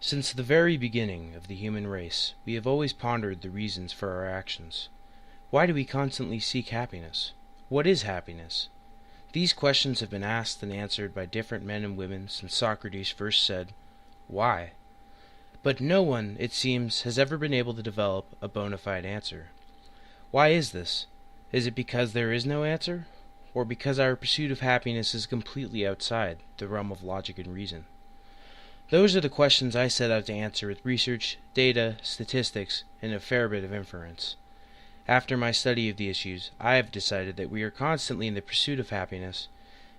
Since the very beginning of the human race, we have always pondered the reasons for our actions. Why do we constantly seek happiness? What is happiness? These questions have been asked and answered by different men and women since Socrates first said, "Why?" But no one, it seems, has ever been able to develop a bona fide answer. Why is this? Is it because there is no answer? Or because our pursuit of happiness is completely outside the realm of logic and reason? Those are the questions I set out to answer with research, data, statistics, and a fair bit of inference. After my study of the issues, I have decided that we are constantly in the pursuit of happiness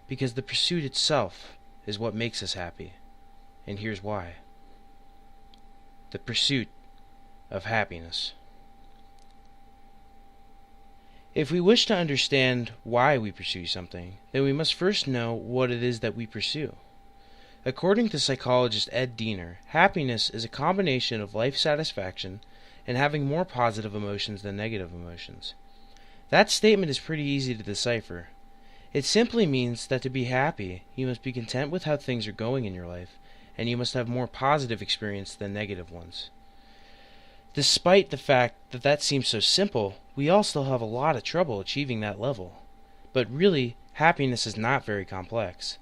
because the pursuit itself is what makes us happy. And here's why. The pursuit of happiness. If we wish to understand why we pursue something, then we must first know what it is that we pursue. According to psychologist Ed Diener, happiness is a combination of life satisfaction and having more positive emotions than negative emotions. That statement is pretty easy to decipher. It simply means that to be happy, you must be content with how things are going in your life, and you must have more positive experience than negative ones. Despite the fact that that seems so simple, we all still have a lot of trouble achieving that level. But really, happiness is not very complex.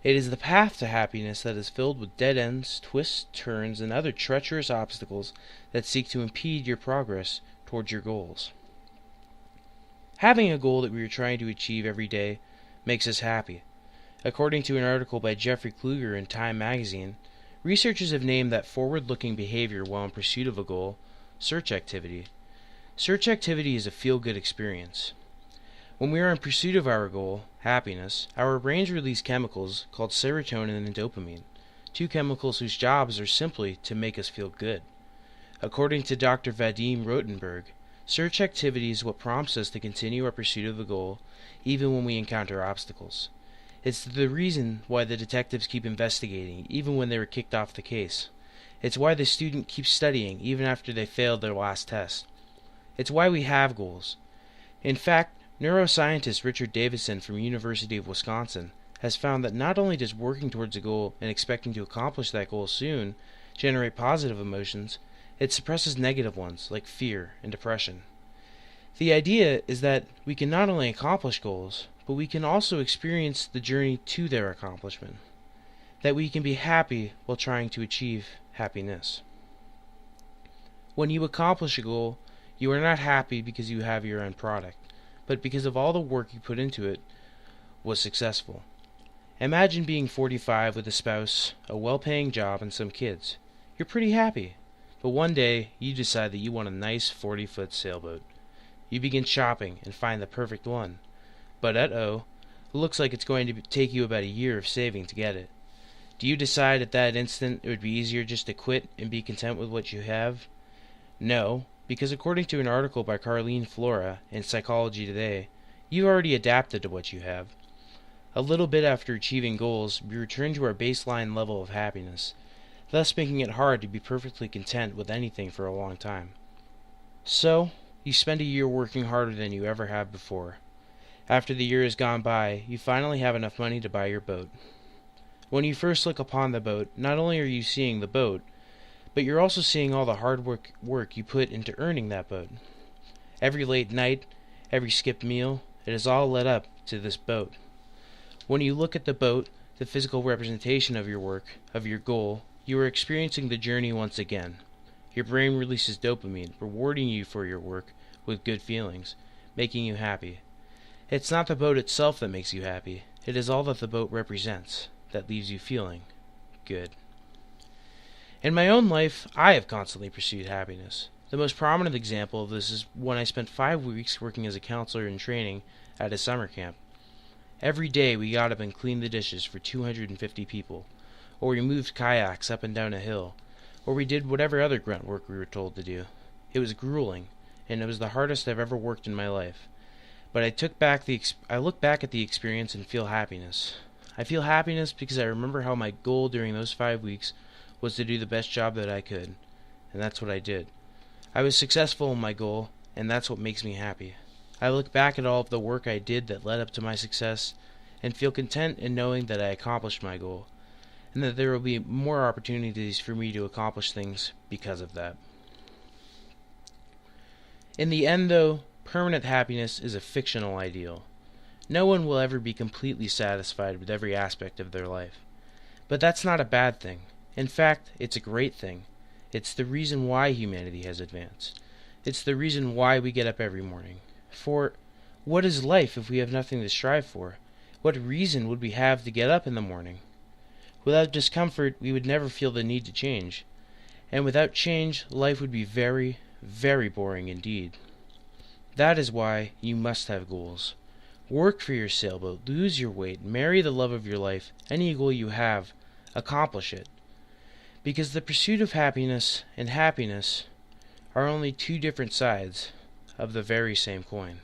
It is the path to happiness that is filled with dead ends, twists, turns, and other treacherous obstacles that seek to impede your progress towards your goals. Having a goal that we are trying to achieve every day makes us happy. According to an article by Jeffrey Kluger in Time magazine, researchers have named that forward-looking behavior while in pursuit of a goal search activity. Search activity is a feel-good experience. When we are in pursuit of our goal, happiness, our brains release chemicals called serotonin and dopamine, two chemicals whose jobs are simply to make us feel good. According to Dr. Vadim Rotenberg, search activity is what prompts us to continue our pursuit of the goal even when we encounter obstacles. It's the reason why the detectives keep investigating even when they were kicked off the case. It's why the student keeps studying even after they failed their last test. It's why we have goals. In fact, neuroscientist Richard Davidson from University of Wisconsin has found that not only does working towards a goal and expecting to accomplish that goal soon generate positive emotions, it suppresses negative ones like fear and depression. The idea is that we can not only accomplish goals, but we can also experience the journey to their accomplishment. That we can be happy while trying to achieve happiness. When you accomplish a goal, you are not happy because you have your end product, but because of all the work you put into it was successful. Imagine being 45 with a spouse, a well-paying job, and some kids. You're pretty happy, but one day you decide that you want a nice 40-foot sailboat. You begin shopping and find the perfect one, but it looks like it's going to take you about a year of saving to get it. Do you decide at that instant it would be easier just to quit and be content with what you have? No, because according to an article by Carlene Flora in Psychology Today, you've already adapted to what you have. A little bit after achieving goals, we return to our baseline level of happiness, thus making it hard to be perfectly content with anything for a long time. So, you spend a year working harder than you ever have before. After the year has gone by, you finally have enough money to buy your boat. When you first look upon the boat, not only are you seeing the boat, but you're also seeing all the hard work you put into earning that boat. Every late night, every skipped meal, it has all led up to this boat. When you look at the boat, the physical representation of your work, of your goal, you are experiencing the journey once again. Your brain releases dopamine, rewarding you for your work with good feelings, making you happy. It's not the boat itself that makes you happy. It is all that the boat represents that leaves you feeling good. In my own life, I have constantly pursued happiness. The most prominent example of this is when I spent 5 weeks working as a counselor in training at a summer camp. Every day we got up and cleaned the dishes for 250 people, or we moved kayaks up and down a hill, or we did whatever other grunt work we were told to do. It was grueling, and it was the hardest I've ever worked in my life. But I look back at the experience and feel happiness. I feel happiness because I remember how my goal during those 5 weeks was to do the best job that I could, and that's what I did. I was successful in my goal, and that's what makes me happy. I look back at all of the work I did that led up to my success, and feel content in knowing that I accomplished my goal. and that there will be more opportunities for me to accomplish things because of that. In the end, though, permanent happiness is a fictional ideal. No one will ever be completely satisfied with every aspect of their life. But that's not a bad thing. In fact, it's a great thing. It's the reason why humanity has advanced. It's the reason why we get up every morning. For what is life if we have nothing to strive for? What reason would we have to get up in the morning? Without discomfort, we would never feel the need to change. And without change, life would be very, very boring indeed. That is why you must have goals. Work for your sailboat, lose your weight, marry the love of your life, any goal you have, accomplish it. Because the pursuit of happiness and happiness are only two different sides of the very same coin.